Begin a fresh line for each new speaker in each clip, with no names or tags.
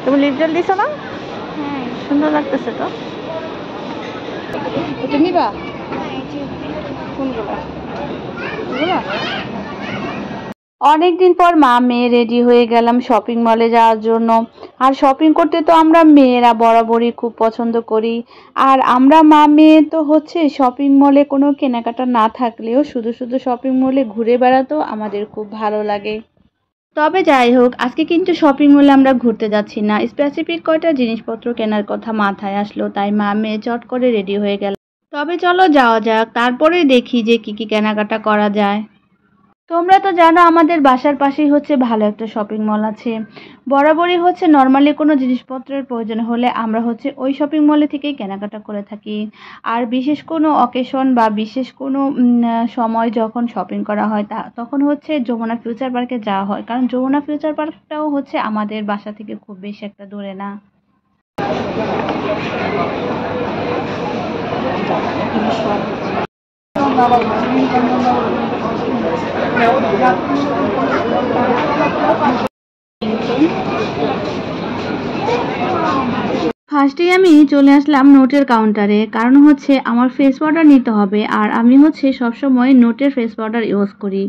তুমি lip gel দিছো না?
হ্যাঁ।
সুন্দর লাগতেছে তো। এটা নিবা? কোনগুলা? এগুলা? অনেকদিন পর মা মেয়ে রেডি হয়ে গেলাম শপিং মলে যাওয়ার জন্য। আর শপিং করতে তো আমরা মেয়েরা বরাবরই খুব পছন্দ করি। আর আমরা মা মেয়ে তো হচ্ছে শপিং মলে কোনো কেনাকাটা না থাকলেও শুধু শুধু শপিং মলে ঘুরে বেড়াতেও আমাদের খুব ভালো লাগে। তবে যাই হোক, আজকে কিন্তু শপিং মলে আমরা ঘুরতে যাচ্ছি না, স্পেসিফিক কয়টা জিনিসপত্র কেনার কথা মাথায় আসলো, তাই মা মেয়ে চট করে রেডি হয়ে গেল। তবে চলো যাওয়া যাক, তারপরে দেখি যে কি কি কেনাকাটা করা যায়। তোমরা তো জানো আমাদের বাসার পাশেই হচ্ছে ভালো একটা শপিং মল আছে। বরাবরই হচ্ছে নর্মালি কোনো জিনিসপত্রের প্রয়োজন হলে আমরা হচ্ছে ওই শপিং মলে থেকেই কেনাকাটা করে থাকি। আর বিশেষ কোনো অকেশন বা বিশেষ কোনো সময় যখন শপিং করা হয় তখন হচ্ছে যমুনা ফিউচার পার্কে যাওয়া হয়, কারণ যমুনা ফিউচার পার্কটাও হচ্ছে আমাদের বাসা থেকে খুব বেশি একটা দূরে না। ফার্স্টেই আমি চলে আসলাম নোটের কাউন্টারে, কারণ হচ্ছে আমার ফেস পাউডার নিতে হবে, আর আমি হচ্ছে সবসময় নোটের ফেস পাউডার ইউজ করি।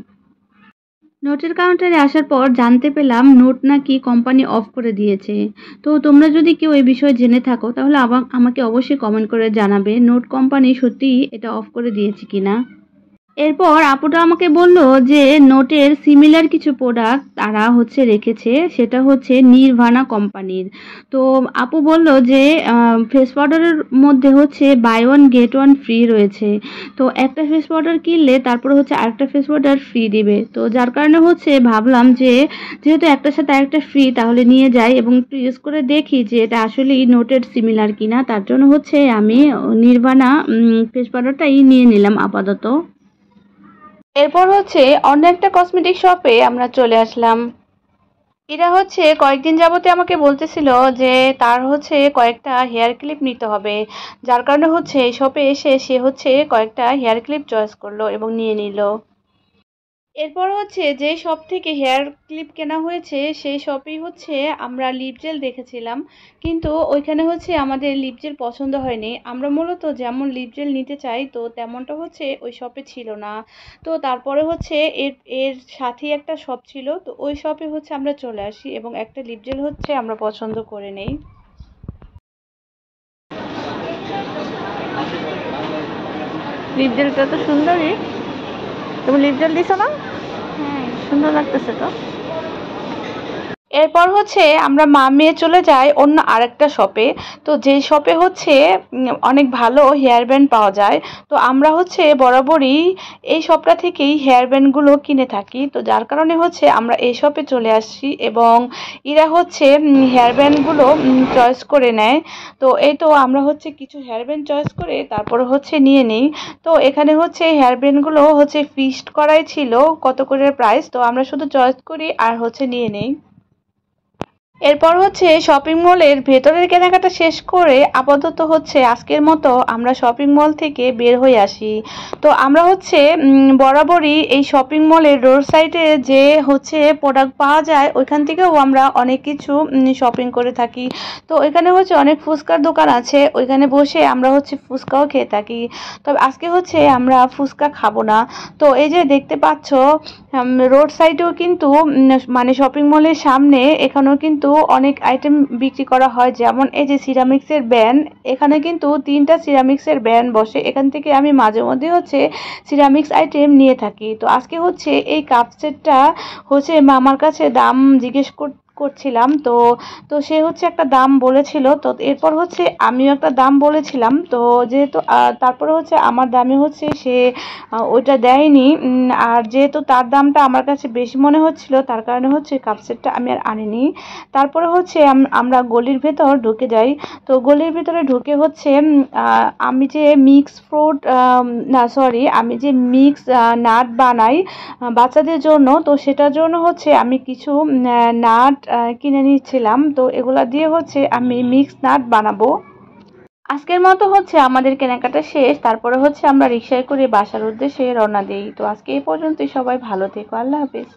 নোটের কাউন্টারে আসার পর জানতে পেলাম নোট নাকি কোম্পানি অফ করে দিয়েছে। তো তোমরা যদি কেউ এই বিষয়ে জেনে থাকো তাহলে আমাকে অবশ্যই কমেন্ট করে জানাবে নোট কোম্পানি সত্যিই এটা অফ করে দিয়েছে কিনা। এরপর আপুটা আমাকে বলল যে নোটের সিমিলার কিছু প্রোডাক্ট তারা হচ্ছে রেখেছে, সেটা হচ্ছে নির্ভানা কোম্পানির। তো আপু বলল যে ফেস পাউডারের মধ্যে হচ্ছে buy one get one free রয়েছে। তো একটা ফেস পাউডার কিনলে তারপরে হচ্ছে আরেকটা ফেস পাউডার ফ্রি দিবে। তো যার কারণে হচ্ছে ভাবলাম যে যেহেতু একটার সাথে আরেকটা ফ্রি, তাহলে নিয়ে যাই এবং একটু ইউজ করে দেখি যে এটা আসলেই নোটের সিমিলার কিনা। তার জন্য হচ্ছে আমি নির্ভানা ফেস পাউডারটাই নিয়ে নিলাম আপাতত। এরপর হচ্ছে অন্য একটা কসমেটিক শপে আমরা চলে আসলাম। এরা হচ্ছে কয়েকদিন যাবতে আমাকে বলতেছিল যে তার হচ্ছে কয়েকটা হেয়ার ক্লিপ নিতে হবে, যার কারণে হচ্ছে এই শপে এসে সে হচ্ছে কয়েকটা হেয়ার ক্লিপ চয়েস করলো এবং নিয়ে নিল। এরপর হচ্ছে যে শপ থেকে হেয়ার ক্লিপ কেনা হয়েছে সেই শপেই হচ্ছে আমরা লিপ জেল দেখেছিলাম, কিন্তু ওইখানে হচ্ছে আমাদের লিপ জেল পছন্দ হয়নি। আমরা মূলত যেমন লিপ জেল নিতে চাই তো তেমনটা হচ্ছে ওই শপে ছিল না। তো তারপরে হচ্ছে এর এর সাথেই একটা শপ ছিল, তো ওই শপে হচ্ছে আমরা চলে আসি এবং একটা লিপ জেল হচ্ছে আমরা পছন্দ করে নেই। লিপ জেলটা তো সুন্দরই। তুমি লিপ জেল দিছো না?
হ্যাঁ।
সুন্দর লাগতেছে তো। এরপর হচ্ছে আমরা মা মেয়ে চলে যাই অন্য আরেকটা শপে। তো যে শপে হচ্ছে অনেক ভালো হেয়ার ব্যান্ড পাওয়া যায়। তো আমরা হচ্ছে বরাবরই এই শপটা থেকেই হেয়ার ব্যান্ডগুলো কিনে থাকি। তো যার কারণে হচ্ছে আমরা এই শপে চলে আসি এবং এরা হচ্ছে হেয়ার ব্যান্ডগুলো চয়েস করে নেয়। তো এই তো আমরা হচ্ছে কিছু হেয়ার ব্যান্ড চয়েস করে তারপরে হচ্ছে নিয়ে নিই। তো এখানে হচ্ছে হেয়ার ব্যান্ডগুলো হচ্ছে ফিক্সড করাই ছিল কত করে প্রাইস, তো আমরা শুধু চয়েস করি আর হচ্ছে নিয়ে নিই। এরপর হচ্ছে শপিং মলের ভেতরের কেনাকাটা শেষ করে আপাতত হচ্ছে আজকের মতো আমরা শপিং মল থেকে বের হয়ে আসি। তো আমরা হচ্ছে বরাবরই এই শপিং মলের রোড সাইডে যে হচ্ছে প্রোডাক্ট পাওয়া যায় ওইখান থেকেও আমরা অনেক কিছু শপিং করে থাকি। তো ওইখানে হচ্ছে অনেক ফুচকার দোকান আছে, ওইখানে বসে আমরা হচ্ছে ফুচকাও খেয়ে থাকি। তবে আজকে হচ্ছে আমরা ফুচকা খাবো না। তো এই যে দেখতে পাচ্ছ রোড সাইডেও কিন্তু মানে শপিং মলের সামনে এখানেও কিন্তু অনেক আইটেম বিক্রি করা হয়, যেমন এই যে সিরামিক্সের ব্যান্ড, এখানে কিন্তু 3টা সিরামিক্সের ব্যান্ড বসে। এখান থেকে আমি মাঝে মধ্যে হচ্ছে সিরামিক্স আইটেম নিয়ে থাকি। তো আজকে হচ্ছে এই কাপ সেটটা হচ্ছে মামার কাছে দাম জিজ্ঞেস করছিলাম। তো তো সে হচ্ছে একটা দাম বলেছিল, তো এরপর হচ্ছে আমিও একটা দাম বলেছিলাম। তো যেহেতু তারপরে হচ্ছে আমার দামে হচ্ছে সে ওইটা দেয়নি। আর যেহেতু তার দামটা আমার কাছে বেশি মনে হচ্ছিল তার কারণে হচ্ছে কাপ সেটটা আমি আর আনিনি। তারপরে হচ্ছে আমরা গলির ভেতর ঢুকে যাই। তো গলির ভেতরে ঢুকে হচ্ছে আমি যে মিক্স ফ্রুট না সরি আমি যে মিক্স নাট বানাই বাচ্চাদের জন্য, তো সেটার জন্য হচ্ছে আমি কিছু নাট কিনে নিচ্ছিলাম। তো এগুলা দিয়ে হচ্ছে আমি মিক্স নাট বানাবো। আজকের মতো হচ্ছে আমাদের কেনাকাটা শেষ, তারপরে হচ্ছে আমরা রিকশায় করে বাসার উদ্দেশ্যে রওনা দিই। তো আজকে এই পর্যন্তই, সবাই ভালো থেকো, আল্লাহ হাফেজ।